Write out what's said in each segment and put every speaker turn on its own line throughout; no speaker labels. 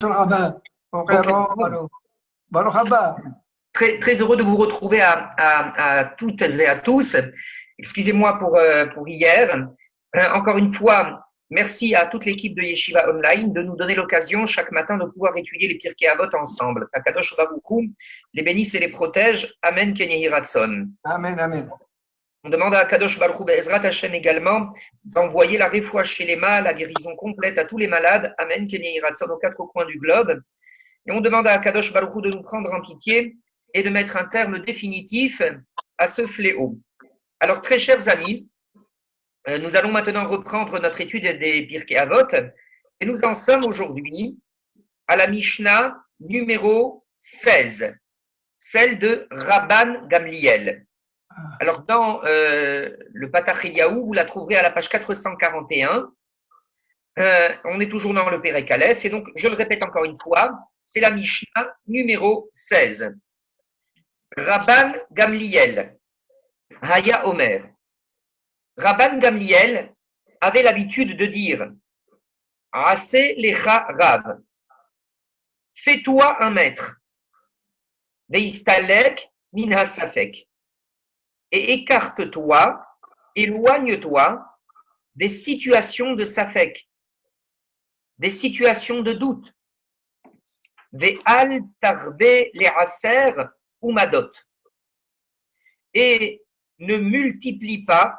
Rabbin. Baruch haba.
Très heureux de vous retrouver à toutes et à tous. Excusez-moi pour hier. Encore une fois, merci à toute l'équipe de Yeshiva Online de nous donner l'occasion chaque matin de pouvoir étudier les Pirkei Avot ensemble. Akadosh Baruch Hu les bénisse et les protège. Amen Ken Yehi Ratzon.
Amen, amen.
On demande à Akadosh Baruch Hu Be'ezrat Hashem également d'envoyer la réfoua chez les mâles, la guérison complète à tous les malades. Amen Ken Yehi Ratzon aux quatre coins du globe. Et on demande à Akadosh Baruch Hu de nous prendre en pitié et de mettre un terme définitif à ce fléau. Alors, très chers amis, nous allons maintenant reprendre notre étude des Pirkei Avot et nous en sommes aujourd'hui à la Mishnah numéro 16, celle de Rabban Gamliel. Alors, dans le Patach Eliyahu, vous la trouverez à la page 441. On est toujours dans le Perek Aleph et donc, je le répète encore une fois, c'est la Mishnah numéro 16. Rabban Gamliel, Haya Omer. Rabban Gamliel avait l'habitude de dire Aseh lecha Rav, fais-toi un maître, Veistalek min hasafek, et écarte-toi, éloigne-toi des situations de safek, des situations de doute. Ve'al tarbe le'aser umadot, et ne multiplie pas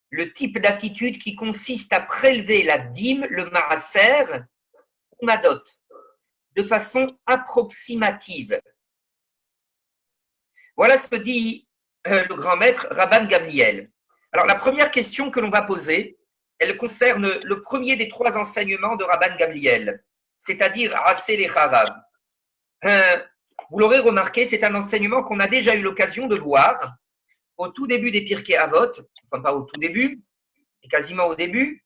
le type d'attitude qui consiste à prélever la dîme, le maaser, umadot, de façon approximative. Voilà ce que dit le grand maître Rabban Gamliel. Alors la première question que l'on va poser, elle concerne le premier des trois enseignements de Rabban Gamliel, c'est-à-dire Aseh lecha Rav. Vous l'aurez remarqué, c'est un enseignement qu'on a déjà eu l'occasion de voir au tout début des Pirkei Avot, enfin pas au tout début, mais quasiment au début.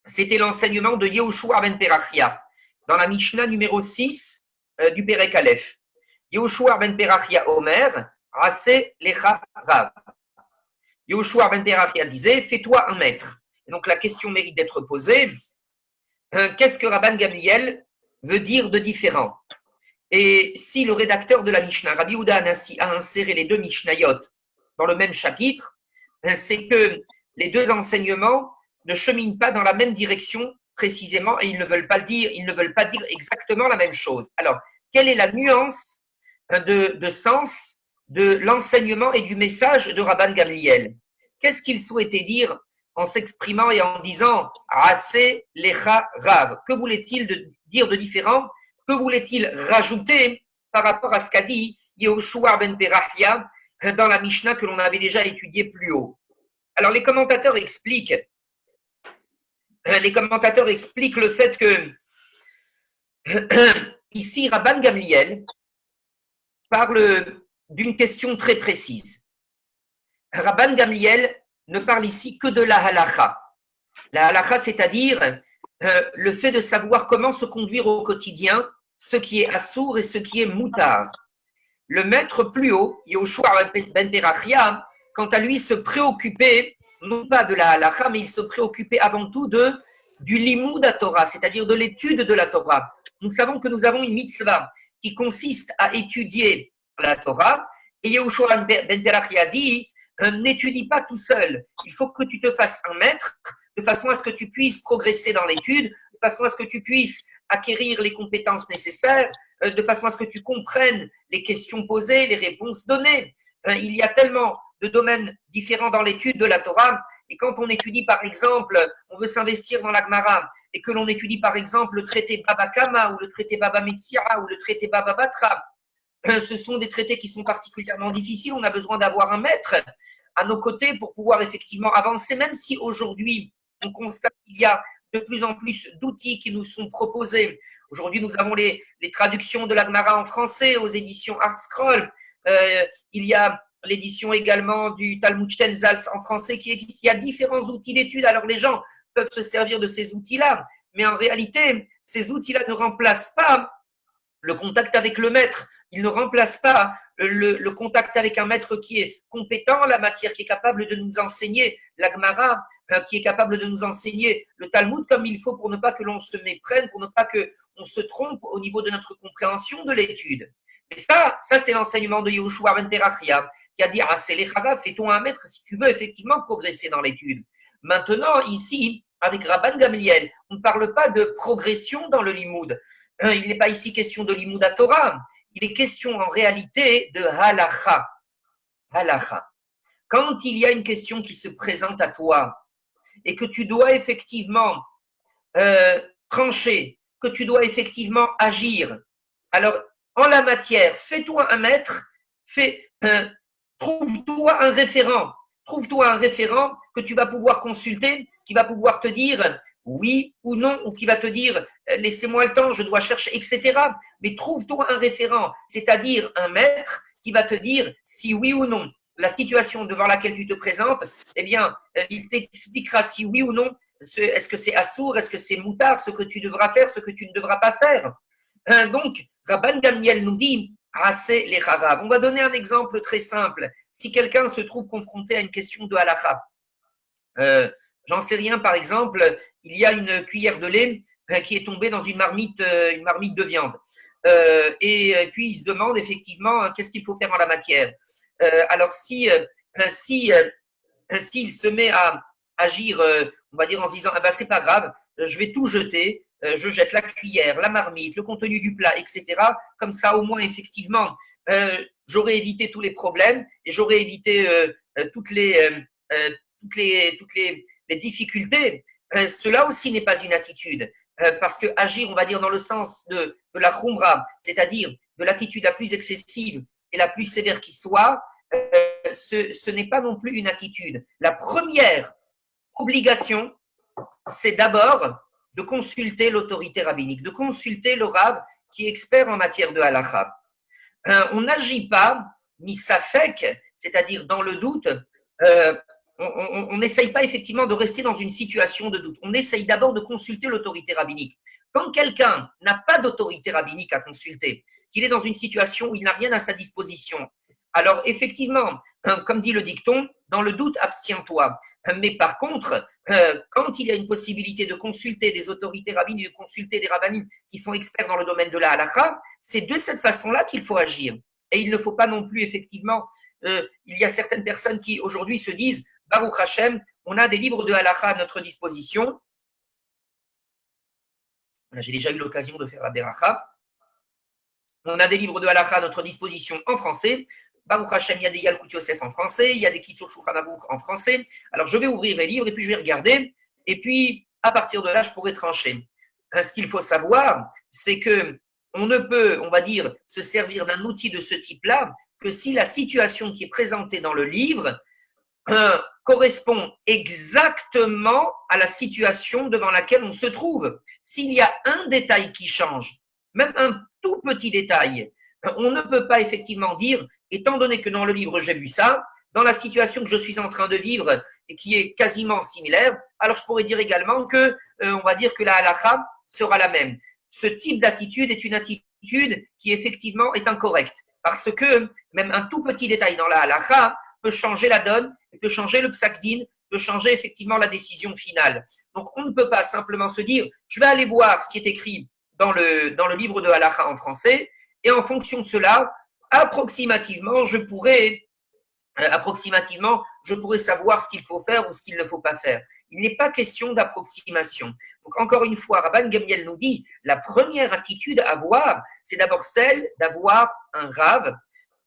C'était l'enseignement de Yehoshua ben Perachia, dans la Mishnah numéro 6 du Perek Aleph. Yehoshua ben Perachia Omer, Aseh lecha Rav. Yehoshua ben Perachia disait, fais-toi un maître. Et donc la question mérite d'être posée, qu'est-ce que Rabban Gamliel veut dire de différent? Et si le rédacteur de la Mishnah, Rabbi Yehuda Hanassi, a inséré les deux Mishnayot dans le même chapitre, c'est que les deux enseignements ne cheminent pas dans la même direction précisément et ils ne veulent pas dire exactement la même chose. Alors, quelle est la nuance de sens de l'enseignement et du message de Rabban Gamliel? Qu'est-ce qu'il souhaitait dire en s'exprimant et en disant Aseh lecha Rav? Que voulait-il dire de différent? Que voulait-il rajouter par rapport à ce qu'a dit Yehoshua ben Perachia dans la Mishnah que l'on avait déjà étudiée plus haut? Alors les commentateurs expliquent le fait que ici Rabban Gamliel parle d'une question très précise. Rabban Gamliel ne parle ici que de la halakha. La halakha, c'est-à-dire le fait de savoir comment se conduire au quotidien, ce qui est assour et ce qui est moutar. Le maître plus haut, Yehoshua ben Perachia, quant à lui, se préoccupait non pas de la halakha, mais il se préoccupait avant tout du limud à Torah, c'est-à-dire de l'étude de la Torah. Nous savons que nous avons une mitzvah qui consiste à étudier la Torah, et Yehoshua ben Perachia dit n'étudie pas tout seul, il faut que tu te fasses un maître, de façon à ce que tu puisses progresser dans l'étude, de façon à ce que tu puisses acquérir les compétences nécessaires, de façon à ce que tu comprennes les questions posées, les réponses données. Il y a tellement de domaines différents dans l'étude de la Torah, et quand on étudie par exemple, on veut s'investir dans la Gemara, et que l'on étudie par exemple le traité Baba Kama, ou le traité Baba Metzira, ou le traité Baba Batra, ce sont des traités qui sont particulièrement difficiles, on a besoin d'avoir un maître à nos côtés pour pouvoir effectivement avancer, même si aujourd'hui on constate qu'il y a de plus en plus d'outils qui nous sont proposés. Aujourd'hui, nous avons les traductions de la Gemara en français aux éditions ArtScroll. Il y a l'édition également du Talmud Stenzhals en français qui existe. Il y a différents outils d'étude. Alors, les gens peuvent se servir de ces outils-là. Mais en réalité, ces outils-là ne remplacent pas le contact avec le maître. il ne remplace pas le contact avec un maître qui est compétent en la matière, qui est capable de nous enseigner la Gemara, qui est capable de nous enseigner le Talmud comme il faut pour ne pas que l'on se méprenne, pour ne pas que on se trompe au niveau de notre compréhension de l'étude. Mais ça c'est l'enseignement de Yehoshua ben Terachia, qui a dit ah, c'est les Charav, fais-toi un maître si tu veux effectivement progresser dans l'étude. Maintenant, ici, avec Rabban Gamliel, on ne parle pas de progression dans le limoud. Il n'est pas ici question de limoud à Torah. Il est question en réalité de halacha. Halacha. Quand il y a une question qui se présente à toi et que tu dois effectivement trancher, que tu dois effectivement agir, alors en la matière, fais-toi un maître, trouve-toi un référent. Trouve-toi un référent que tu vas pouvoir consulter, qui va pouvoir te dire oui ou non, ou qui va te dire laissez-moi le temps, je dois chercher, etc. Mais trouve-toi un référent, c'est-à-dire un maître qui va te dire si oui ou non la situation devant laquelle tu te présentes, eh bien, il t'expliquera si oui ou non, est-ce que c'est assour, est-ce que c'est moutard, ce que tu devras faire, ce que tu ne devras pas faire. Donc, Rabban Gamliel nous dit assez les Charav. On va donner un exemple très simple. Si quelqu'un se trouve confronté à une question de halakha, j'en sais rien, par exemple, il y a une cuillère de lait qui est tombée dans une marmite de viande. Et puis, il se demande effectivement qu'est-ce qu'il faut faire en la matière. Alors, s'il se met à agir, on va dire en se disant, ah ben, c'est pas grave, je vais tout jeter, je jette la cuillère, la marmite, le contenu du plat, etc. Comme ça, au moins, effectivement, j'aurais évité tous les problèmes et j'aurais évité toutes les difficultés. Cela aussi n'est pas une attitude. Parce que agir, on va dire, dans le sens de la khumra, c'est-à-dire de l'attitude la plus excessive et la plus sévère qui soit, ce n'est pas non plus une attitude. La première obligation, c'est d'abord de consulter l'autorité rabbinique, de consulter le rabbin qui est expert en matière de halakha. On n'agit pas, ni safek, c'est-à-dire dans le doute, on n'essaye pas effectivement de rester dans une situation de doute. On essaye d'abord de consulter l'autorité rabbinique. Quand quelqu'un n'a pas d'autorité rabbinique à consulter, qu'il est dans une situation où il n'a rien à sa disposition, alors effectivement, comme dit le dicton, dans le doute, abstiens-toi. Mais par contre, quand il y a une possibilité de consulter des autorités rabbiniques, de consulter des rabbinim qui sont experts dans le domaine de la halakha, c'est de cette façon-là qu'il faut agir. Et il ne faut pas non plus, effectivement, il y a certaines personnes qui aujourd'hui se disent, Baruch Hashem, on a des livres de halakha à notre disposition. J'ai déjà eu l'occasion de faire la beracha. On a des livres de halakha à notre disposition en français. Baruch Hashem, il y a des Yalkut Yosef en français, il y a des Kitzur Shulchan Aruch en français. Alors, je vais ouvrir les livres et puis je vais regarder. Et puis, à partir de là, je pourrai trancher. Ce qu'il faut savoir, c'est que on ne peut, on va dire, se servir d'un outil de ce type-là que si la situation qui est présentée dans le livre correspond exactement à la situation devant laquelle on se trouve. S'il y a un détail qui change, même un tout petit détail, on ne peut pas effectivement dire, étant donné que dans le livre j'ai vu ça, dans la situation que je suis en train de vivre et qui est quasiment similaire, alors je pourrais dire également que, on va dire que la halakha sera la même. Ce type d'attitude est une attitude qui effectivement est incorrecte, parce que même un tout petit détail dans la halakha peut changer la donne, peut changer le psak-din, peut changer effectivement la décision finale. Donc on ne peut pas simplement se dire, je vais aller voir ce qui est écrit dans le livre de halakha en français, et en fonction de cela, approximativement, je pourrais savoir ce qu'il faut faire ou ce qu'il ne faut pas faire. Il n'est pas question d'approximation. Donc, encore une fois, Rabban Gamliel nous dit, la première attitude à avoir, c'est d'abord celle d'avoir un rav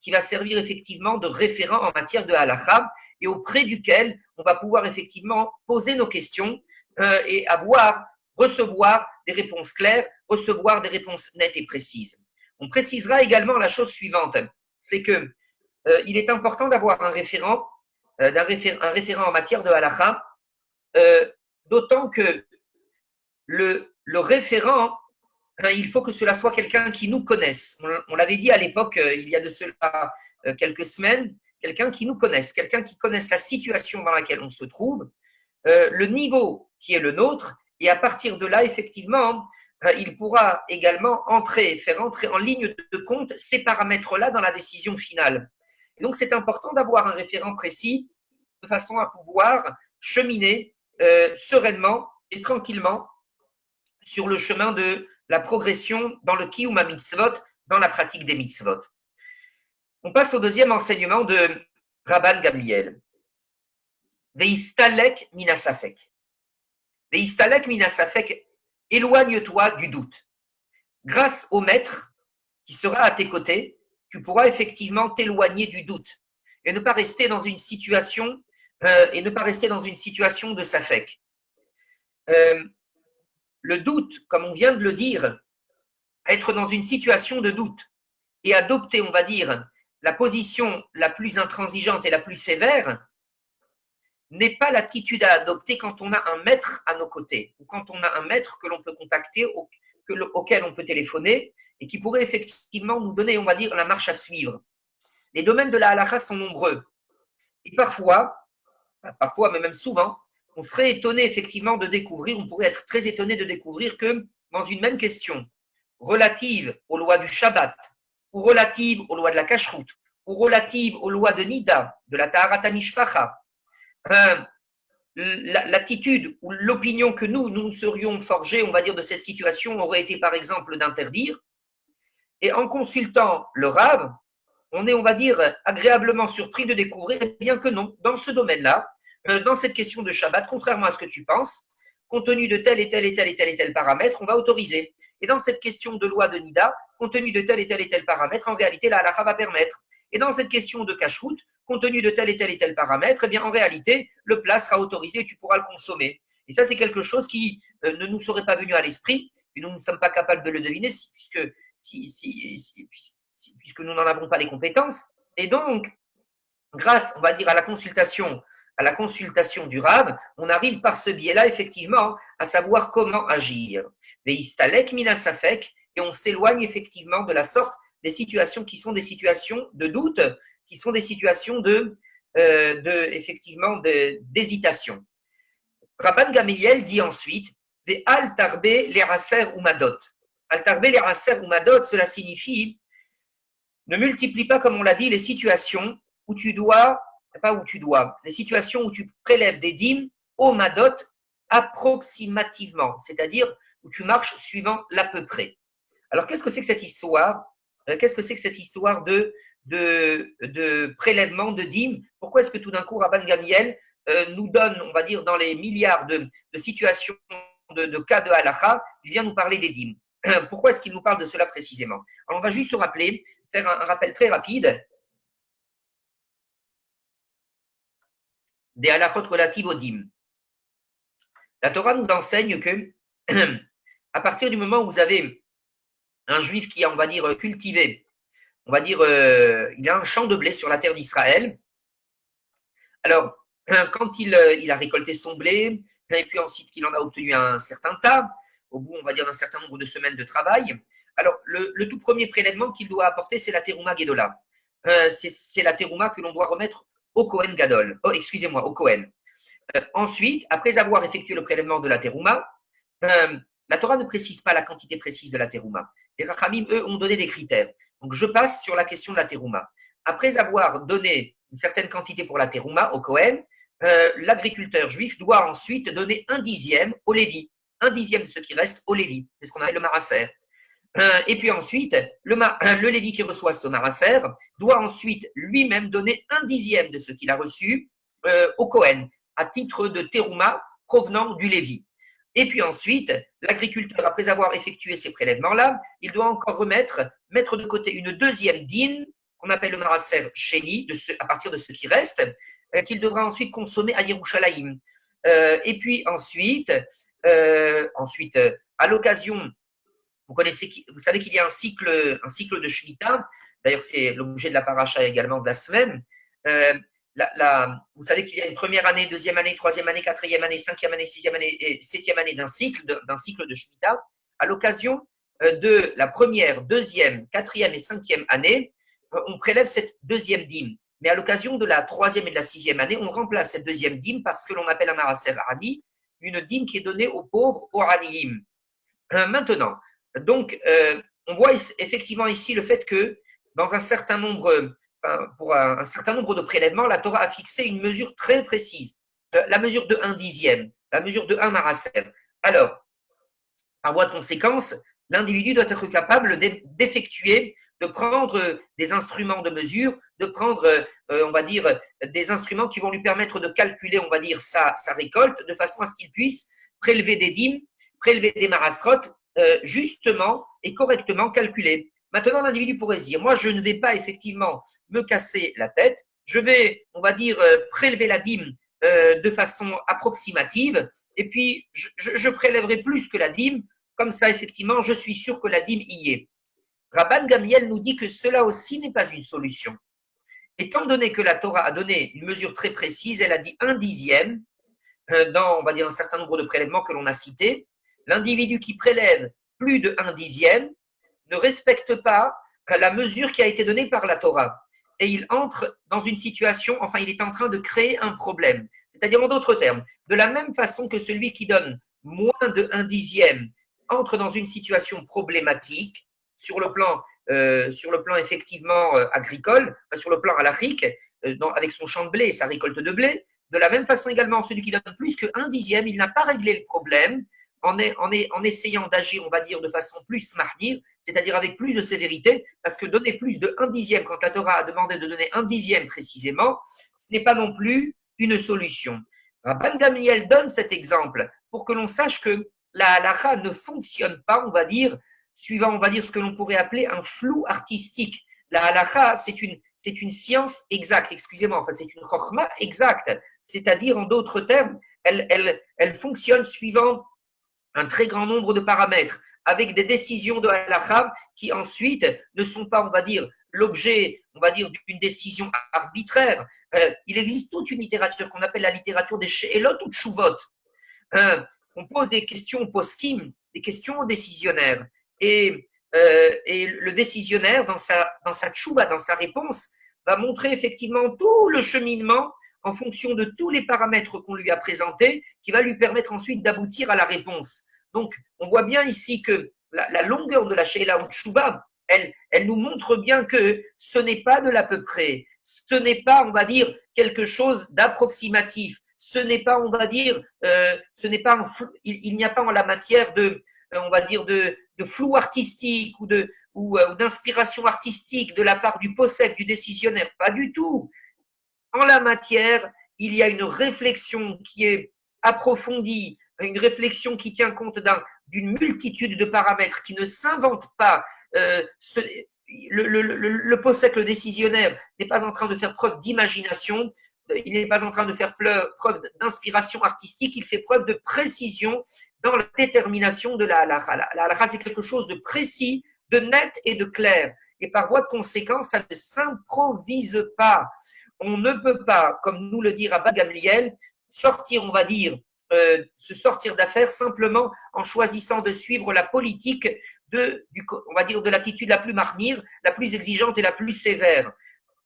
qui va servir effectivement de référent en matière de halakha et auprès duquel on va pouvoir effectivement poser nos questions et recevoir des réponses claires, recevoir des réponses nettes et précises. On précisera également la chose suivante, c'est que il est important d'avoir un référent en matière de halakha, d'autant que le référent, il faut que cela soit quelqu'un qui nous connaisse. On l'avait dit à l'époque, il y a de cela quelques semaines, quelqu'un qui nous connaisse, quelqu'un qui connaisse la situation dans laquelle on se trouve, le niveau qui est le nôtre, et à partir de là, effectivement, il pourra également faire entrer en ligne de compte ces paramètres-là dans la décision finale. Et donc, c'est important d'avoir un référent précis de façon à pouvoir cheminer sereinement et tranquillement sur le chemin de la progression dans le Kiyum HaMitzvot, dans la pratique des mitzvot. On passe au deuxième enseignement de Rabban Gamliel. Veistalek minasafek. Veistalek minasafek, éloigne-toi du doute. Grâce au maître qui sera à tes côtés, tu pourras effectivement t'éloigner du doute et ne pas rester dans une situation de safek. Le doute, comme on vient de le dire, être dans une situation de doute et adopter, on va dire, la position la plus intransigeante et la plus sévère, n'est pas l'attitude à adopter quand on a un maître à nos côtés ou quand on a un maître que l'on peut contacter, auquel on peut téléphoner et qui pourrait effectivement nous donner, on va dire, la marche à suivre. Les domaines de la halakha sont nombreux. Et parfois, mais même souvent, on serait étonné effectivement de découvrir, on pourrait être très étonné de découvrir que dans une même question relative aux lois du Shabbat, ou relative aux lois de la Kashrut, ou relative aux lois de Nida, de la Taharat HaMishpacha, l'attitude ou l'opinion que nous serions forgés, on va dire, de cette situation aurait été par exemple d'interdire. Et en consultant le Rav, on est, on va dire, agréablement surpris de découvrir bien que non, dans ce domaine-là, dans cette question de Shabbat, contrairement à ce que tu penses, compte tenu de tel et tel paramètre, on va autoriser. Et dans cette question de loi de Nida, compte tenu de tel et tel paramètre, en réalité, la halakha va permettre. Et dans cette question de kashrut, compte tenu de tel et tel paramètre, eh bien, en réalité, le plat sera autorisé et tu pourras le consommer. Et ça, c'est quelque chose qui ne nous serait pas venu à l'esprit, et nous ne sommes pas capables de le deviner, puisque nous n'en avons pas les compétences. Et donc, grâce, on va dire, à la consultation du Rav, on arrive par ce biais-là, effectivement, à savoir comment agir. Veistalek minasafek, et on s'éloigne effectivement de la sorte des situations qui sont des situations de doute, qui sont des situations effectivement, d'hésitation. Rabban Gamliel dit ensuite, des al tarbe leraser umadot. Al tarbe leraser umadot, cela signifie ne multiplie pas, comme on l'a dit, les situations où les situations où tu prélèves des dîmes au madot approximativement, c'est-à-dire où tu marches suivant l'à peu près. Alors, qu'est-ce que c'est que cette histoire de prélèvement de dîmes? Pourquoi est-ce que tout d'un coup, Rabban Gamliel nous donne, on va dire, dans les milliards de situations, de cas de halakha, il vient nous parler des dîmes? Pourquoi est-ce qu'il nous parle de cela précisément? Alors, on va juste faire un rappel très rapide des halakhot relatives aux dîmes. La Torah nous enseigne que à partir du moment où vous avez un juif qui a, on va dire, cultivé, on va dire, il a un champ de blé sur la terre d'Israël. Alors, quand il a récolté son blé, et puis ensuite qu'il en a obtenu un certain tas, au bout, on va dire, d'un certain nombre de semaines de travail, alors le tout premier prélèvement qu'il doit apporter, c'est la terouma gedola. C'est la terouma que l'on doit remettre au Kohen Gadol. Oh, excusez-moi, au Kohen. Ensuite, après avoir effectué le prélèvement de la terouma, la Torah ne précise pas la quantité précise de la terouma. Les Rachamim, eux, ont donné des critères. Donc, je passe sur la question de la terouma. Après avoir donné une certaine quantité pour la terouma au Kohen, l'agriculteur juif doit ensuite donner 1/10 au Lévi. 1/10 de ce qui reste au Lévi. C'est ce qu'on appelle le marasser. Et puis ensuite, le Lévi qui reçoit ce marasser doit ensuite lui-même donner 1/10 de ce qu'il a reçu au Kohen, à titre de terouma provenant du Lévi. Et puis ensuite, l'agriculteur, après avoir effectué ces prélèvements-là, il doit encore mettre de côté une deuxième dîne, qu'on appelle le marasser sheni, à partir de ce qui reste, qu'il devra ensuite consommer à Yerushalayim. Et puis ensuite, à l'occasion, vous savez qu'il y a un cycle de Shemitah. D'ailleurs, c'est l'objet de la paracha également de la semaine. Vous savez qu'il y a une première année, deuxième année, troisième année, quatrième année, cinquième année, sixième année et septième année d'un cycle de Shemitah. À l'occasion de la première, deuxième, quatrième et cinquième année, on prélève cette deuxième dîme. Mais à l'occasion de la troisième et de la sixième année, on remplace cette deuxième dîme par ce que l'on appelle un marasser arabi, une dîme qui est donnée aux pauvres, aux raniyim. Maintenant, donc, on voit effectivement ici le fait que dans un certain nombre, pour un certain nombre de prélèvements, la Torah a fixé une mesure très précise, la mesure de 1/10, la mesure de 1 maraser. Alors, par voie de conséquence, l'individu doit être capable d'effectuer, de prendre des instruments de mesure, de prendre, on va dire, des instruments qui vont lui permettre de calculer, on va dire, sa récolte, de façon à ce qu'il puisse prélever des dîmes, prélever des marasrotes, justement et correctement calculés. Maintenant, l'individu pourrait se dire, moi, je ne vais pas effectivement me casser la tête, je vais, on va dire, prélever la dîme de façon approximative, et puis je prélèverai plus que la dîme, comme ça, effectivement, je suis sûr que la dîme y est. Rabban Gamliel nous dit que cela aussi n'est pas une solution. Étant donné que la Torah a donné une mesure très précise, elle a dit 1/10 dans, on va dire, un certain nombre de prélèvements que l'on a cités, l'individu qui prélève plus de 1/10 ne respecte pas la mesure qui a été donnée par la Torah. Et il entre dans une situation, enfin, il est en train de créer un problème. C'est-à-dire, en d'autres termes, de la même façon que celui qui donne moins de 1/10 entre dans une situation problématique sur le plan effectivement agricole, sur le plan halachique, avec son champ de blé et sa récolte de blé. De la même façon également, celui qui donne plus que 1/10, il n'a pas réglé le problème en essayant d'agir, on va dire, de façon plus mahmir, c'est-à-dire avec plus de sévérité, parce que donner plus de 1/10, quand la Torah a demandé de donner 1/10 précisément, ce n'est pas non plus une solution. Rabban Gamliel donne cet exemple pour que l'on sache que la halakha ne fonctionne pas, on va dire, suivant, on va dire, ce que l'on pourrait appeler un flou artistique. La halakha, c'est une science exacte, excusez-moi, enfin, c'est une chokhma exacte, c'est-à-dire, en d'autres termes, elle fonctionne suivant un très grand nombre de paramètres, avec des décisions de halakha qui ensuite ne sont pas, on va dire, l'objet, on va dire, d'une décision arbitraire. Il existe toute une littérature qu'on appelle la littérature des she'elot ou tshuvot. On pose des questions poskim, des questions décisionnaires. Et le décisionnaire, dans sa tchouva, dans sa réponse, va montrer effectivement tout le cheminement en fonction de tous les paramètres qu'on lui a présentés, qui va lui permettre ensuite d'aboutir à la réponse. Donc, on voit bien ici que la longueur de la Sheila ou Tchouba, elle nous montre bien que ce n'est pas de l'à peu près, ce n'est pas, on va dire, quelque chose d'approximatif, ce n'est pas, on va dire, ce n'est pas, il n'y a pas en la matière de, on va dire, de flou artistique ou d'inspiration artistique de la part du possède, du décisionnaire, pas du tout. En la matière, il y a une réflexion qui est approfondie, une réflexion qui tient compte d'une multitude de paramètres, qui ne s'invente pas. Le possède, le décisionnaire, n'est pas en train de faire preuve d'imagination, il n'est pas en train de faire preuve d'inspiration artistique, il fait preuve de précision dans la détermination de la halakha. La halakha, c'est quelque chose de précis, de net et de clair. Et par voie de conséquence, ça ne s'improvise pas. On ne peut pas, comme nous le dit Rabban Gamliel, sortir, on va dire, se sortir d'affaire simplement en choisissant de suivre la politique on va dire, de l'attitude la plus marmire, la plus exigeante et la plus sévère.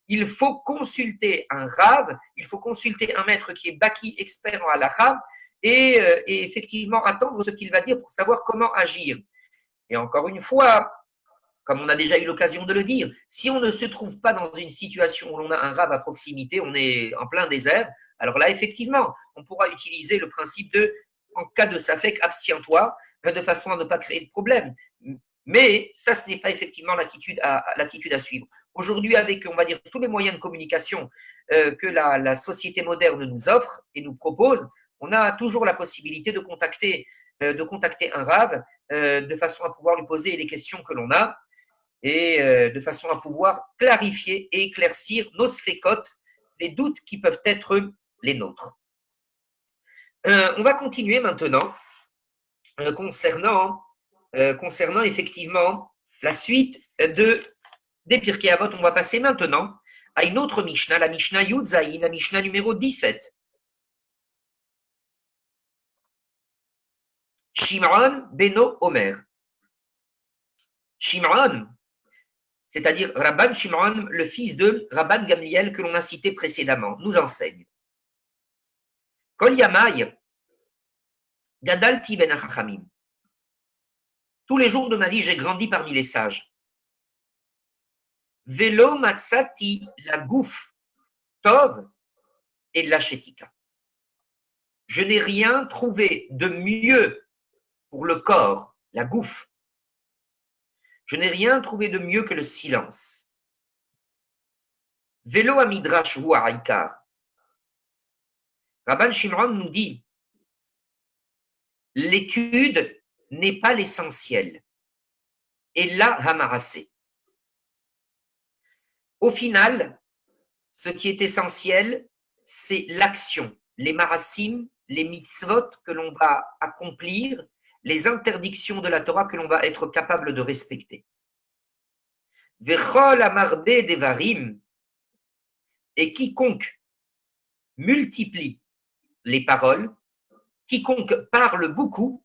Il faut consulter un rave, il faut consulter un maître qui est baki, expert en halakha, et effectivement attendre ce qu'il va dire pour savoir comment agir. Et encore une fois, comme on a déjà eu l'occasion de le dire, si on ne se trouve pas dans une situation où l'on a un rave à proximité, on est en plein désert, alors là, effectivement, on pourra utiliser le principe de, en cas de safek, abstiens-toi, de façon à ne pas créer de problème. Mais ça, ce n'est pas effectivement l'attitude à suivre. Aujourd'hui, avec, on va dire, tous les moyens de communication que la société moderne nous offre et nous propose, on a toujours la possibilité de contacter un rave de façon à pouvoir lui poser les questions que l'on a et de façon à pouvoir clarifier et éclaircir nos sfécotes, les doutes qui peuvent être les nôtres. On va continuer maintenant concernant effectivement la suite des Pirkei Avot. On va passer maintenant à une autre Mishnah, la Mishnah Yud Zayin, la Mishnah numéro 17. Shimon Beno Omer. Shimon, c'est-à-dire Rabban Shimon, le fils de Rabban Gamliel que l'on a cité précédemment, nous enseigne. Kol Yamai, Gadalti ben Chachamim. Tous les jours de ma vie, j'ai grandi parmi les sages. Velo matsati la gouf tov et la shetika. Je n'ai rien trouvé de mieux pour le corps, la gouf. Je n'ai rien trouvé de mieux que le silence. Velo amidrash hu ha'ikar. Rabban Shimron nous dit, l'étude n'est pas l'essentiel. Et là, hamarasé. Au final, ce qui est essentiel, c'est l'action, les marasim, les mitzvot que l'on va accomplir, les interdictions de la Torah que l'on va être capable de respecter. Vechol amarbe devarim, et quiconque multiplie les paroles, quiconque parle beaucoup,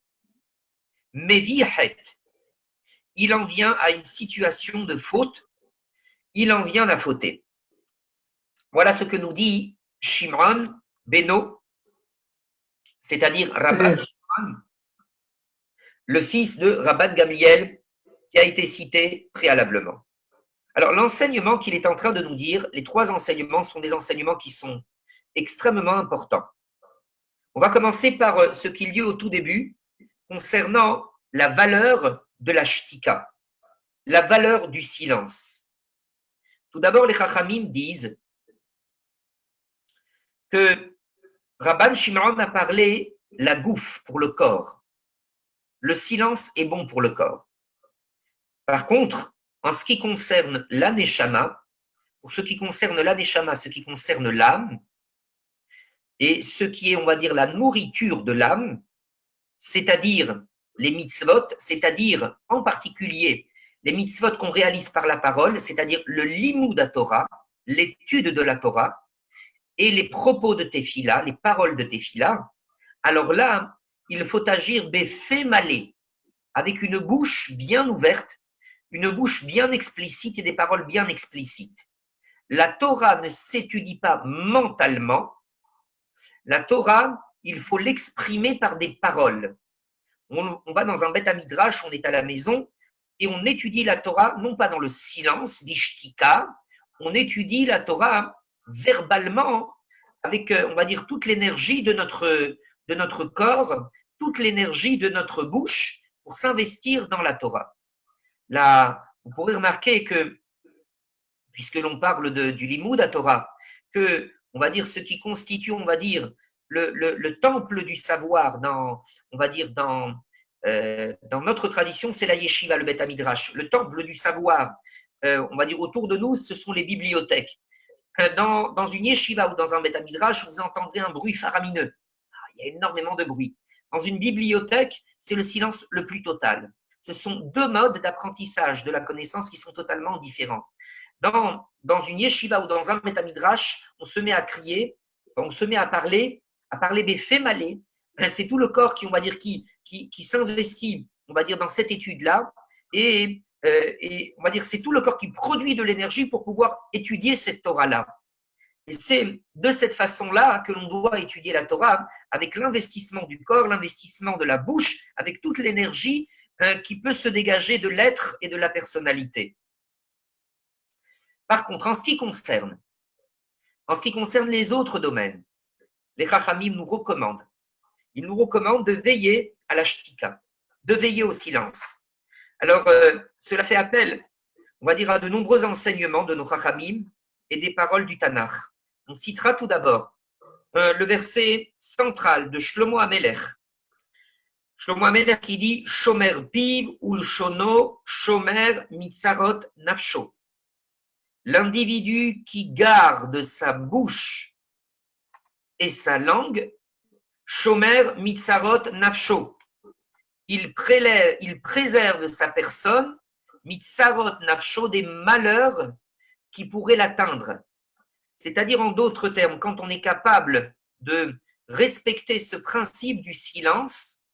mevihet, il en vient à une situation de faute, il en vient à fauter. Voilà ce que nous dit Shimron Beno, c'est-à-dire Rabban Shimron, le fils de Rabban Gamliel, qui a été cité préalablement. Alors, l'enseignement qu'il est en train de nous dire, les trois enseignements sont des enseignements qui sont extrêmement importants. On va commencer par ce qu'il dit au tout début concernant la valeur de la shtika, la valeur du silence. Tout d'abord, les Chachamim disent que Rabban Shimon a parlé la gouffe pour le corps. Le silence est bon pour le corps. Par contre, en ce qui concerne l'aneshama, pour ce qui concerne l'aneshama, ce qui concerne l'âme, et ce qui est, on va dire, la nourriture de l'âme, c'est-à-dire les mitzvot, c'est-à-dire en particulier les mitzvot qu'on réalise par la parole, c'est-à-dire le limud à Torah, l'étude de la Torah, et les propos de Tefila, les paroles de Tefila, alors là, il faut agir befé malé, avec une bouche bien ouverte, une bouche bien explicite et des paroles bien explicites. La Torah ne s'étudie pas mentalement. La Torah, il faut l'exprimer par des paroles. On va dans un Beth Midrash, on est à la maison, et on étudie la Torah, non pas dans le silence, d'Ishtika, on étudie la Torah verbalement, avec, on va dire, toute l'énergie de notre corps, toute l'énergie de notre bouche, pour s'investir dans la Torah. Là, vous pourrez remarquer que, puisque l'on parle du Limoud à Torah, que, on va dire, ce qui constitue, on va dire, le temple du savoir on va dire, dans notre tradition, c'est la yeshiva, le Beth Midrash. Le temple du savoir, on va dire, autour de nous, ce sont les bibliothèques. Dans une yeshiva ou dans un Beth Midrash, vous entendrez un bruit faramineux. Il y a énormément de bruit. Dans une bibliothèque, c'est le silence le plus total. Ce sont deux modes d'apprentissage de la connaissance qui sont totalement différents. Dans une yeshiva ou dans un Beth Midrash, on se met à crier, on se met à parler des faits malais. C'est tout le corps qui, on va dire, qui s'investit, on va dire, dans cette étude-là. Et on va dire, c'est tout le corps qui produit de l'énergie pour pouvoir étudier cette Torah-là. Et c'est de cette façon-là que l'on doit étudier la Torah, avec l'investissement du corps, l'investissement de la bouche, avec toute l'énergie qui peut se dégager de l'être et de la personnalité. Par contre, en ce qui concerne les autres domaines, les Chachamim nous recommandent. Ils nous recommandent de veiller à la shtika, de veiller au silence. Alors, cela fait appel, on va dire, à de nombreux enseignements de nos Chachamim et des paroles du Tanakh. On citera tout d'abord le verset central de Shlomo Amelech. Shlomo Amelech qui dit « Shomer piv ulshono shomer mitzarot nafsho ». L'individu qui garde sa bouche et sa langue, shomer mitzarot nafsho. Il préserve sa personne, mitzarot nafsho, des malheurs qui pourraient l'atteindre. C'est-à-dire, en d'autres termes, quand on est capable de respecter ce principe du silence,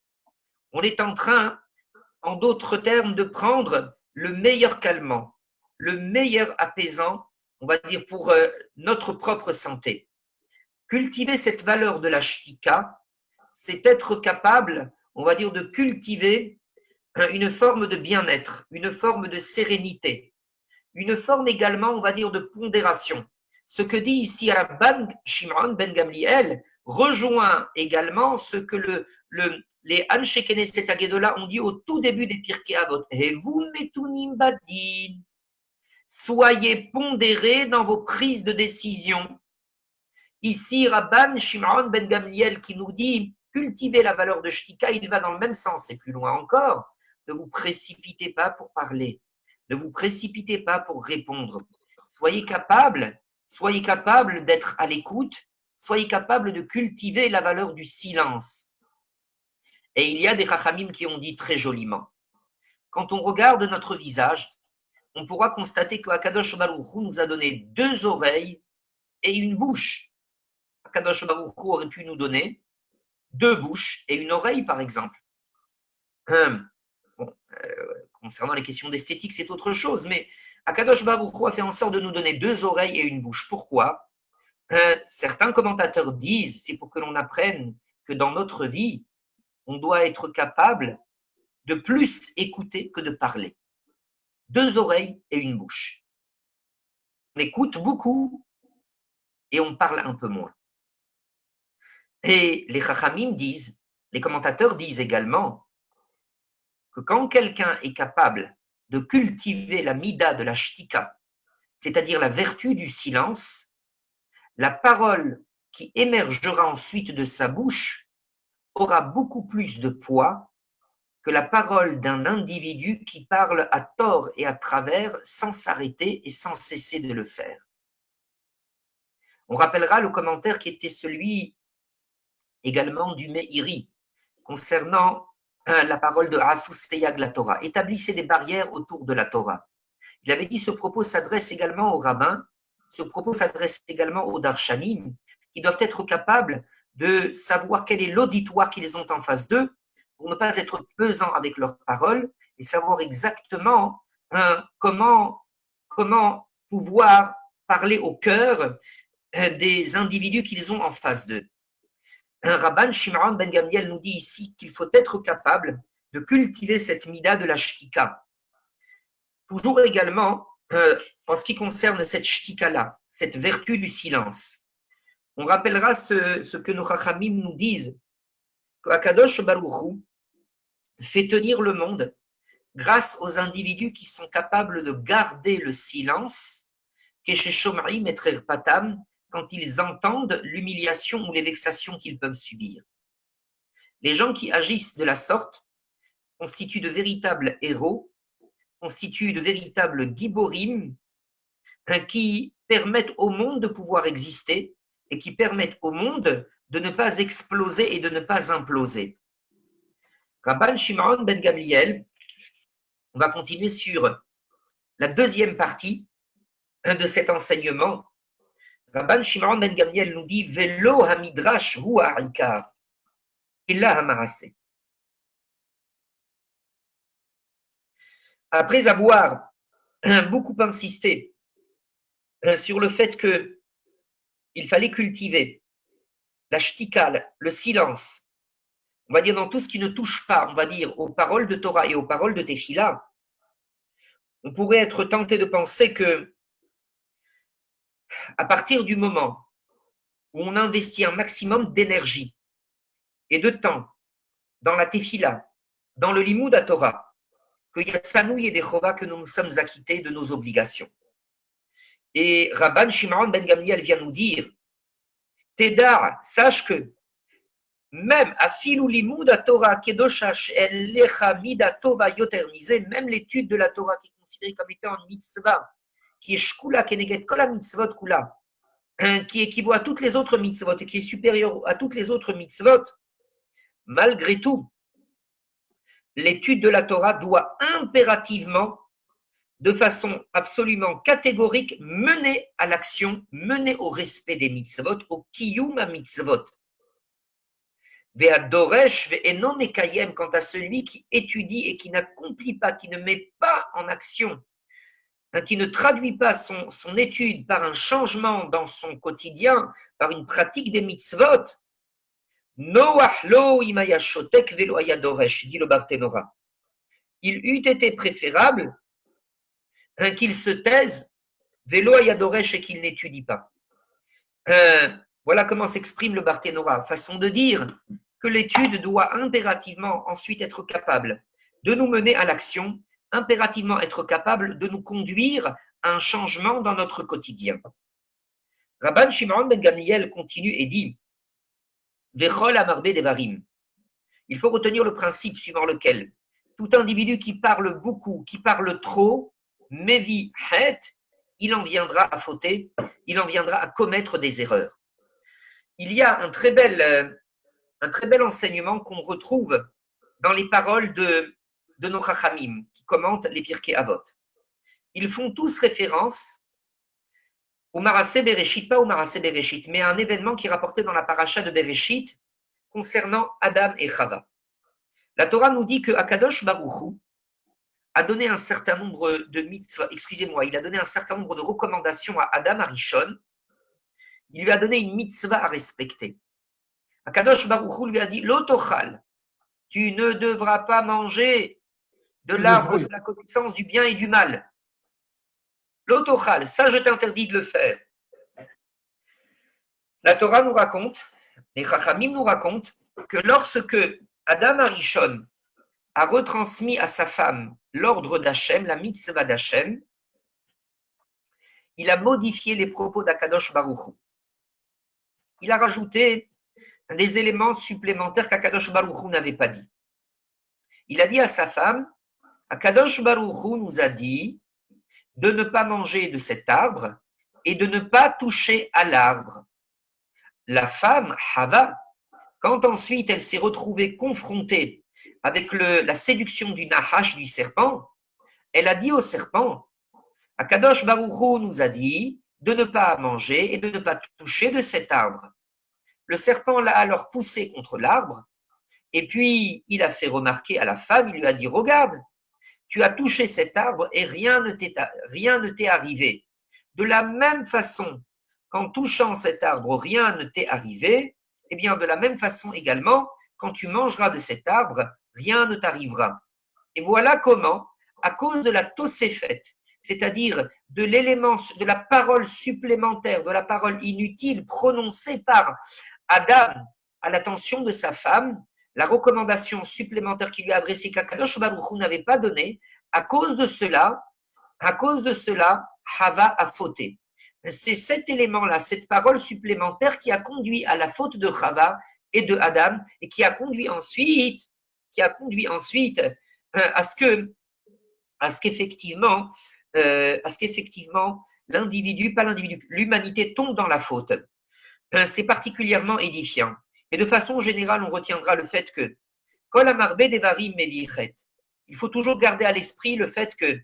on est en train, en d'autres termes, de prendre le meilleur calmant, le meilleur apaisant, on va dire, pour notre propre santé. Cultiver cette valeur de la shtika, c'est être capable, on va dire, de cultiver une forme de bien-être, une forme de sérénité, une forme également, on va dire, de pondération. Ce que dit ici Rabban Shimon ben Gamliel rejoint également ce que les Anshe Knesset Agedola ont dit au tout début des Pirkei Avot. Et vous, metunim badin, soyez pondérés dans vos prises de décision. Ici, Rabban Shimon ben Gamliel qui nous dit cultiver la valeur de Shtika, il va dans le même sens et plus loin encore. Ne vous précipitez pas pour parler. Ne vous précipitez pas pour répondre. Soyez capable d'être à l'écoute. Soyez capable de cultiver la valeur du silence. Et il y a des Chachamim qui ont dit très joliment. Quand on regarde notre visage, on pourra constater que Akadosh Baruch Hu nous a donné 2 oreilles et une bouche. Akadosh Baruch Hu aurait pu nous donner 2 bouches et une oreille, par exemple. Bon, concernant les questions d'esthétique, c'est autre chose, mais Akadosh Baruch Hu a fait en sorte de nous donner 2 oreilles et une bouche. Pourquoi? Certains commentateurs disent, c'est pour que l'on apprenne que dans notre vie, on doit être capable de plus écouter que de parler. 2 oreilles et une bouche. On écoute beaucoup et on parle un peu moins. Et les Chachamim disent, les commentateurs disent également que quand quelqu'un est capable de cultiver la mida de la shtika, c'est-à-dire la vertu du silence, la parole qui émergera ensuite de sa bouche aura beaucoup plus de poids que la parole d'un individu qui parle à tort et à travers sans s'arrêter et sans cesser de le faire. On rappellera le commentaire qui était celui également du Meiri concernant la parole de Asus Seyag la Torah. Établissez des barrières autour de la Torah. Il avait dit ce propos s'adresse également aux rabbins, ce propos s'adresse également aux darshanim, qui doivent être capables de savoir quel est l'auditoire qu'ils ont en face d'eux pour ne pas être pesants avec leurs paroles et savoir exactement comment pouvoir parler au cœur des individus qu'ils ont en face d'eux. Rabban Shimon ben Gamliel nous dit ici qu'il faut être capable de cultiver cette mida de la shtika. Toujours également, en ce qui concerne cette shtika-là, cette vertu du silence, on rappellera ce que nos Chachamim nous disent, qu'Akadosh Baruch Hu fait tenir le monde grâce aux individus qui sont capables de garder le silence, Kesheshomrim et Patam, quand ils entendent l'humiliation ou les vexations qu'ils peuvent subir. Les gens qui agissent de la sorte constituent de véritables héros, constituent de véritables giborim, qui permettent au monde de pouvoir exister et qui permettent au monde de ne pas exploser et de ne pas imploser. Rabban Shimon ben Gamliel, on va continuer sur la deuxième partie de cet enseignement. Rabban Shimon ben Gamliel nous dit Velo hamidrash hu ha'ikar, illa ha'maraseh. Après avoir beaucoup insisté sur le fait qu'il fallait cultiver la shtika, le silence, on va dire dans tout ce qui ne touche pas, on va dire aux paroles de Torah et aux paroles de Tefila, on pourrait être tenté de penser que à partir du moment où on investit un maximum d'énergie et de temps dans la Tefila, dans le Limoud à Torah, qu'il y a Tsanoui et des Chova que nous nous sommes acquittés de nos obligations. Et Rabban Shimon ben Gamliel vient nous dire Tédar, sache que même Afilu Limoud à Torah, Kedoshash, Elecha Mida Tova Yoternisé, même l'étude de la Torah qui est considérée comme étant une mitzvah, qui est Shkula Keneget Kola Mitzvot Kula, qui équivaut à toutes les autres mitzvot et qui est supérieur à toutes les autres mitzvot, malgré tout, l'étude de la Torah doit impérativement, de façon absolument catégorique, mener à l'action, mener au respect des mitzvot, au kiyum mitzvot. Ve'adoresh ve'eno mekayem, quant à celui qui étudie et qui n'accomplit pas, qui ne met pas en action, qui ne traduit pas son étude par un changement dans son quotidien, par une pratique des mitzvot, Noach lo imaya shotek velo ayadoresh, dit le Barthénora. il eût été préférable qu'il se taise, vélo ayadoresh et qu'il n'étudie pas. Voilà comment s'exprime le Barthénora, façon de dire que l'étude doit impérativement ensuite être capable de nous mener à l'action, impérativement être capable de nous conduire à un changement dans notre quotidien. Rabban Shimon ben Gamliel continue et dit Vechol amarbe devarim. Il faut retenir le principe suivant lequel tout individu qui parle beaucoup, qui parle trop, mevi het, il en viendra à fauter, il en viendra à commettre des erreurs. Il y a un très bel enseignement qu'on retrouve dans les paroles de nos Chachamim qui commentent les Pirkei Avot. Ils font tous référence au Marasé Bereshit, pas au Marasé Bereshit, mais à un événement qui est rapporté dans la paracha de Bereshit concernant Adam et Chava. La Torah nous dit que Akadosh Baruch Hu a donné un certain nombre de mitzvot, il a donné un certain nombre de recommandations à Adam Arishon. Il lui a donné une mitzvah à respecter. Akadosh Baruch Hu lui a dit Lotochal, tu ne devras pas manger de l'arbre de la connaissance du bien et du mal. Lotochal, ça je t'interdis de le faire. La Torah nous raconte, les Chachamim nous racontent que lorsque Adam Arishon a retransmis à sa femme l'ordre d'Hachem, la mitzvah d'Hachem, il a modifié les propos d'Akadosh Baruch Hu. Il a rajouté des éléments supplémentaires qu'Akadosh Baruch Hu n'avait pas dit. Il a dit à sa femme, Akadosh Baruch Hu nous a dit de ne pas manger de cet arbre et de ne pas toucher à l'arbre. La femme, Hava, quand ensuite elle s'est retrouvée confrontée avec la séduction du Nahash, du serpent, elle a dit au serpent, Akadosh Baruch Hu nous a dit de ne pas manger et de ne pas toucher de cet arbre. Le serpent l'a alors poussé contre l'arbre et puis il a fait remarquer à la femme, il lui a dit, regarde, tu as touché cet arbre et rien ne t'est arrivé. De la même façon, qu'en touchant cet arbre, rien ne t'est arrivé, eh bien de la même façon également, quand tu mangeras de cet arbre, rien ne t'arrivera. Et voilà comment, à cause de la tosséfet, c'est-à-dire de l'élément, de la parole supplémentaire, de la parole inutile prononcée par Adam à l'attention de sa femme, la recommandation supplémentaire qu'il lui a adressée qu'Akadosh Baruch Hu n'avait pas donnée, à cause de cela, Hava a fauté. C'est cet élément-là, cette parole supplémentaire qui a conduit à la faute de Hava et de Adam et qui a conduit ensuite à ce qu'effectivement l'individu, pas l'individu, l'humanité tombe dans la faute. C'est particulièrement édifiant. Et de façon générale, on retiendra le fait que Kol amarbe devarim mevirchet. Il faut toujours garder à l'esprit le fait que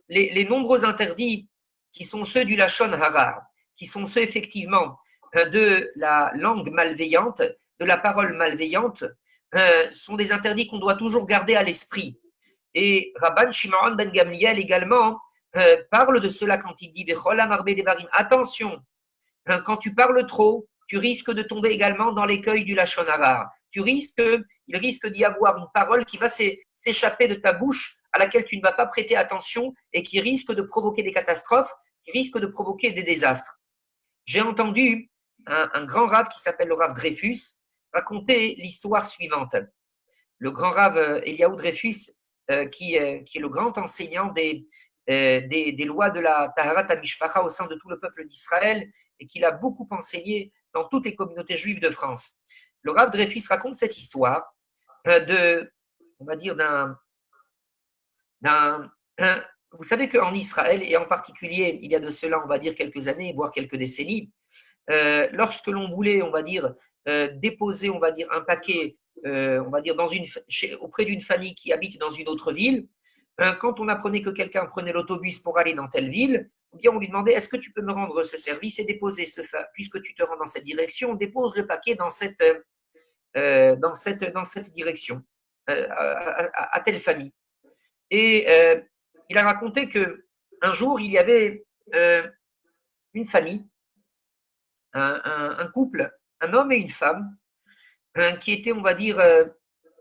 les nombreux interdits qui sont ceux du Lachon Hara, qui sont ceux effectivement de la langue malveillante, de la parole malveillante, sont des interdits qu'on doit toujours garder à l'esprit. Et Rabban Shimon ben Gamliel également parle de cela quand il dit Vechol amarbe devarim. Attention, quand tu parles trop, tu risques de tomber également dans l'écueil du Lachon Hara. Il risque d'y avoir une parole qui va s'échapper de ta bouche à laquelle tu ne vas pas prêter attention et qui risque de provoquer des catastrophes, qui risque de provoquer des désastres. J'ai entendu un grand rave qui s'appelle le rave Dreyfus raconter l'histoire suivante. Le grand rave Eliaou Dreyfus, qui est le grand enseignant des lois de la Taharat HaMishpacha au sein de tout le peuple d'Israël et qu'il a beaucoup enseigné dans toutes les communautés juives de France. Le Rav Dreyfus raconte cette histoire vous savez qu'en Israël, et en particulier, il y a de cela, on va dire, quelques années, voire quelques décennies, lorsque l'on voulait, on va dire, déposer, on va dire, un paquet, on va dire, auprès d'une famille qui habite dans une autre ville, quand on apprenait que quelqu'un prenait l'autobus pour aller dans telle ville, ou bien on lui demandait, est-ce que tu peux me rendre ce service et déposer puisque tu te rends dans cette direction, dépose le paquet dans cette direction, à telle famille. Et il a raconté qu'un jour, il y avait une famille, un couple, un homme et une femme, qui étaient, on va dire,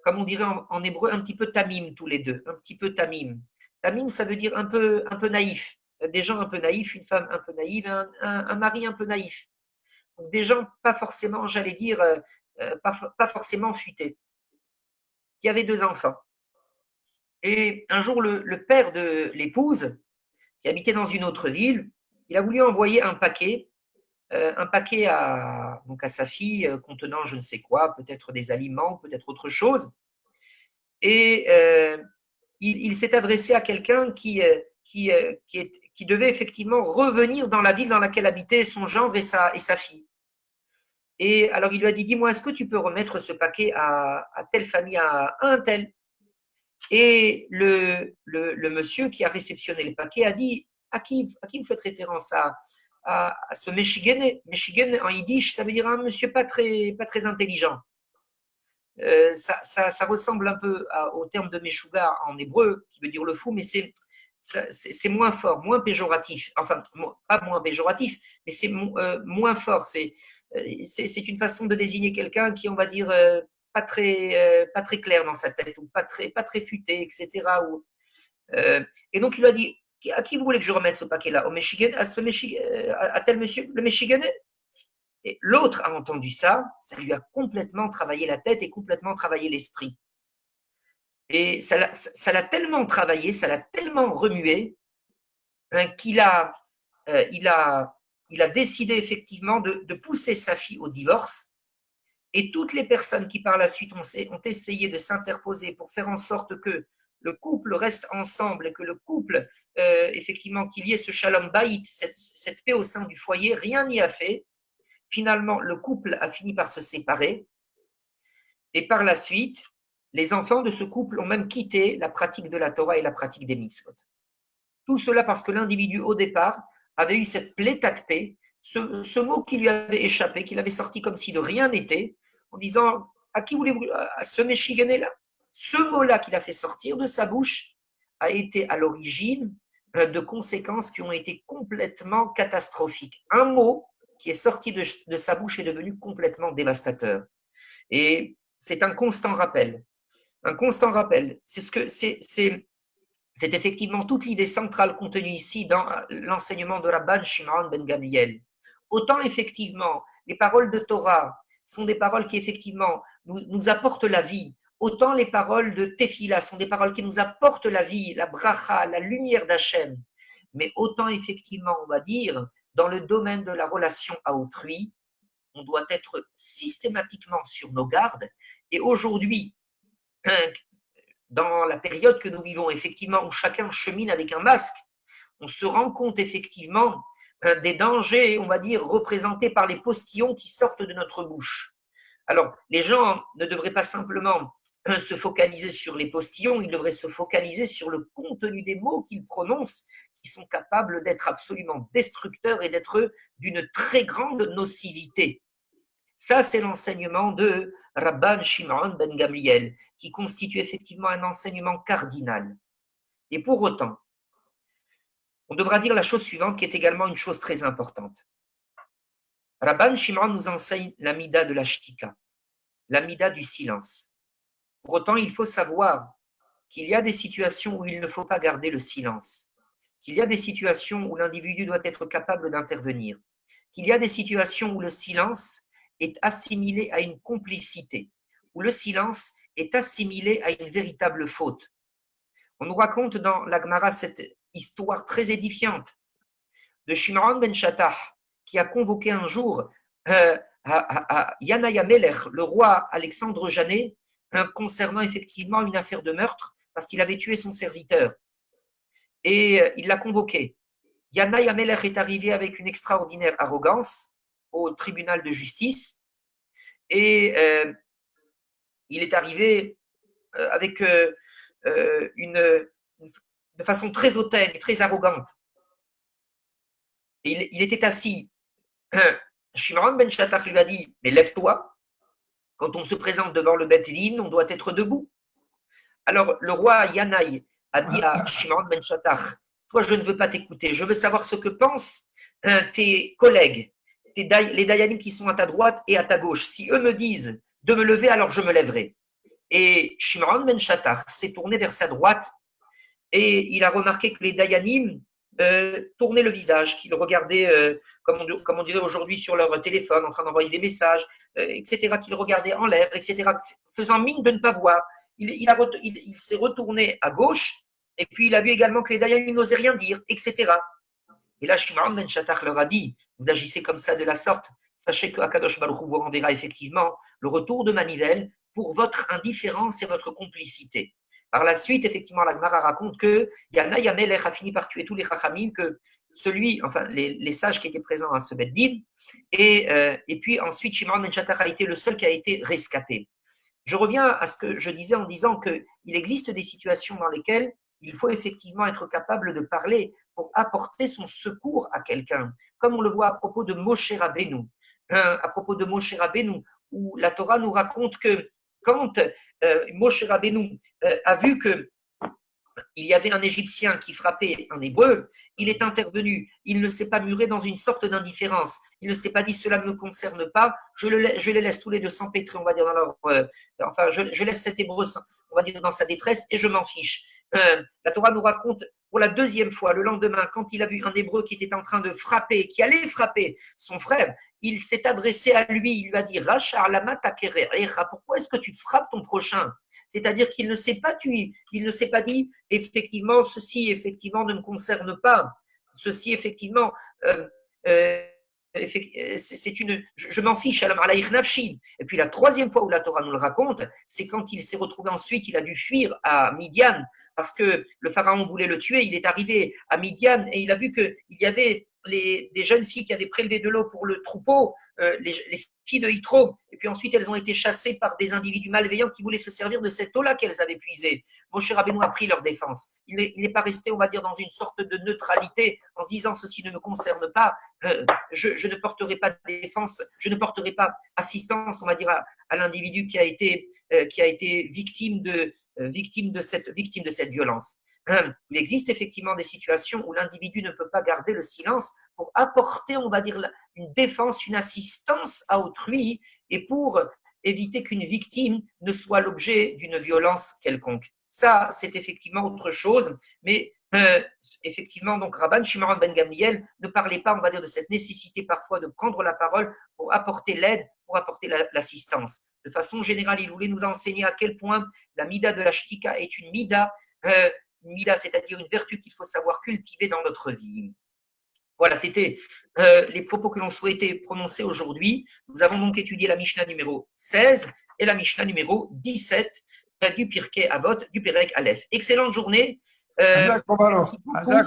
comme on dirait en hébreu, un petit peu tamim tous les deux, un petit peu tamim. Tamim, ça veut dire un peu naïf. Des gens un peu naïfs, une femme un peu naïve, un mari un peu naïf. Donc des gens pas forcément, j'allais dire, pas forcément futés, qui avaient 2 enfants. Et un jour, le père de l'épouse, qui habitait dans une autre ville, il a voulu envoyer un paquet donc à sa fille contenant je ne sais quoi, peut-être des aliments, peut-être autre chose. Et il s'est adressé à quelqu'un qui devait effectivement revenir dans la ville dans laquelle habitaient son gendre et sa fille. Et alors il lui a dit, dis-moi, est-ce que tu peux remettre ce paquet à telle famille, à un tel? Et le monsieur qui a réceptionné le paquet a dit, à qui vous faites référence à ce Meshigené? Meshigené en yiddish, ça veut dire un monsieur pas très intelligent. Ça ressemble un peu au terme de Meshuga en hébreu, qui veut dire le fou, mais c'est moins fort, moins péjoratif. Enfin, pas moins péjoratif, mais c'est moins fort. C'est une façon de désigner quelqu'un qui, on va dire, pas très clair dans sa tête, ou pas très futé, etc. Et donc, il lui a dit, à qui vous voulez que je remette ce paquet-là? Au Michigan, à tel monsieur, le Michiganais? Et l'autre a entendu ça lui a complètement travaillé la tête et complètement travaillé l'esprit. Et ça l'a tellement travaillé, ça l'a tellement remué, hein, qu'il il a décidé effectivement de pousser sa fille au divorce. Et toutes les personnes qui par la suite ont essayé de s'interposer pour faire en sorte que le couple reste ensemble et que le couple, effectivement, qu'il y ait ce shalom bayit, cette paix au sein du foyer, rien n'y a fait. Finalement, le couple a fini par se séparer. Et par la suite, les enfants de ce couple ont même quitté la pratique de la Torah et la pratique des mitzvot. Tout cela parce que l'individu, au départ, avait eu cette plétatpé, ce mot qui lui avait échappé, qu'il avait sorti comme si de rien n'était, en disant, à qui voulez-vous, à ce Meshigané-là? Ce mot-là qu'il a fait sortir de sa bouche a été à l'origine de conséquences qui ont été complètement catastrophiques. Un mot qui est sorti de sa bouche est devenu complètement dévastateur. Et c'est un constant rappel. Un constant rappel. C'est effectivement toute l'idée centrale contenue ici dans l'enseignement de Rabban Shimon ben Gamliel. Autant effectivement, les paroles de Torah sont des paroles qui effectivement nous apportent la vie, autant les paroles de Tefila sont des paroles qui nous apportent la vie, la bracha, la lumière d'Hachem. Mais autant effectivement, on va dire, dans le domaine de la relation à autrui, on doit être systématiquement sur nos gardes. Et aujourd'hui, dans la période que nous vivons, effectivement, où chacun chemine avec un masque, on se rend compte effectivement des dangers, on va dire, représentés par les postillons qui sortent de notre bouche. Alors, les gens ne devraient pas simplement se focaliser sur les postillons, ils devraient se focaliser sur le contenu des mots qu'ils prononcent, qui sont capables d'être absolument destructeurs et d'être d'une très grande nocivité. Ça, c'est l'enseignement de Rabban Shimon ben Gamliel, qui constitue effectivement un enseignement cardinal. Et pour autant, on devra dire la chose suivante, qui est également une chose très importante. Rabban Shimon nous enseigne la mida de la shtika, la mida du silence. Pour autant, il faut savoir qu'il y a des situations où il ne faut pas garder le silence, qu'il y a des situations où l'individu doit être capable d'intervenir, qu'il y a des situations où le silence est assimilé à une complicité, où le silence est assimilé à une véritable faute. On nous raconte dans la Gemara cette histoire très édifiante de Shimon ben Shattah, qui a convoqué un jour à Yanaya Melech, le roi Alexandre Janet, concernant effectivement une affaire de meurtre, parce qu'il avait tué son serviteur. Et il l'a convoqué. Yanaya Melech est arrivé avec une extraordinaire arrogance au tribunal de justice, et il est arrivé avec de façon très hautaine et très arrogante. Et il était assis. Shimon ben Shattah lui a dit, mais lève-toi. Quand on se présente devant le Beth Din, on doit être debout. Alors le roi Yanaï a dit à Shimon ben Shattah, toi je ne veux pas t'écouter, je veux savoir ce que pensent tes collègues, les Dayanim qui sont à ta droite et à ta gauche. Si eux me disent de me lever, alors je me lèverai. Et Shimon ben Shattar s'est tourné vers sa droite et il a remarqué que les Dayanim tournaient le visage, qu'ils regardaient, comme on dirait aujourd'hui, sur leur téléphone, en train d'envoyer des messages, etc., qu'ils regardaient en l'air, etc., faisant mine de ne pas voir. Il s'est retourné à gauche et puis il a vu également que les Dayanim n'osaient rien dire, etc. Et là, Shimon ben Shattar leur a dit, vous agissez comme ça de la sorte, sachez que Akadosh Baruch Hu vous renverra effectivement le retour de manivelle pour votre indifférence et votre complicité. Par la suite, effectivement, la Gemara raconte que Yana Yamelech a fini par tuer tous les Chachamim, que les sages qui étaient présents à ce Beddin, et puis ensuite, Shimon ben Shattar a été le seul qui a été rescapé. Je reviens à ce que je disais en disant qu'il existe des situations dans lesquelles il faut effectivement être capable de parler pour apporter son secours à quelqu'un, comme on le voit à propos de Moshe Rabbeinu. À propos de Moshe Rabbeinu, où la Torah nous raconte que quand Moshe Rabbeinu a vu que il y avait un Égyptien qui frappait un Hébreu, il est intervenu, il ne s'est pas muré dans une sorte d'indifférence, il ne s'est pas dit cela ne me concerne pas, je les laisse tous les deux s'empêtrer, on va dire, dans leur, je laisse cet Hébreu, on va dire, dans sa détresse et je m'en fiche. La Torah nous raconte pour la deuxième fois, le lendemain, quand il a vu un Hébreu qui était en train de frapper, qui allait frapper son frère, il s'est adressé à lui, il lui a dit « Rachar lama takerecha » pourquoi est-ce que tu frappes ton prochain? C'est-à-dire qu'il ne s'est pas tué, il ne s'est pas dit effectivement ceci effectivement ne me concerne pas, ceci effectivement je m'en fiche, et puis la troisième fois où la Torah nous le raconte, c'est quand il s'est retrouvé ensuite, il a dû fuir à Midian parce que le pharaon voulait le tuer, il est arrivé à Midian et il a vu qu'il y avait des jeunes filles qui avaient prélevé de l'eau pour le troupeau, les filles de Yitro, et puis ensuite elles ont été chassées par des individus malveillants qui voulaient se servir de cette eau-là qu'elles avaient puisée. Moshe Rabbeinu a pris leur défense. Il n'est pas resté, on va dire, dans une sorte de neutralité en se disant ceci ne me concerne pas, je ne porterai pas de défense, je ne porterai pas assistance, on va dire, à l'individu qui a été victime de cette violence. Il existe effectivement des situations où l'individu ne peut pas garder le silence pour apporter, on va dire, une défense, une assistance à autrui et pour éviter qu'une victime ne soit l'objet d'une violence quelconque. Ça, c'est effectivement autre chose, mais effectivement, donc Rabban Shimon ben Gamliel ne parlait pas, on va dire, de cette nécessité parfois de prendre la parole pour apporter l'aide, pour apporter l'assistance. De façon générale, il voulait nous enseigner à quel point la mida de la shtika est une mida, c'est-à-dire une vertu qu'il faut savoir cultiver dans notre vie. Voilà, c'était les propos que l'on souhaitait prononcer aujourd'hui. Nous avons donc étudié la Mishnah numéro 16 et la Mishnah numéro 17 du Pirkei Avot, du Perek Aleph. Excellente journée.
Merci beaucoup.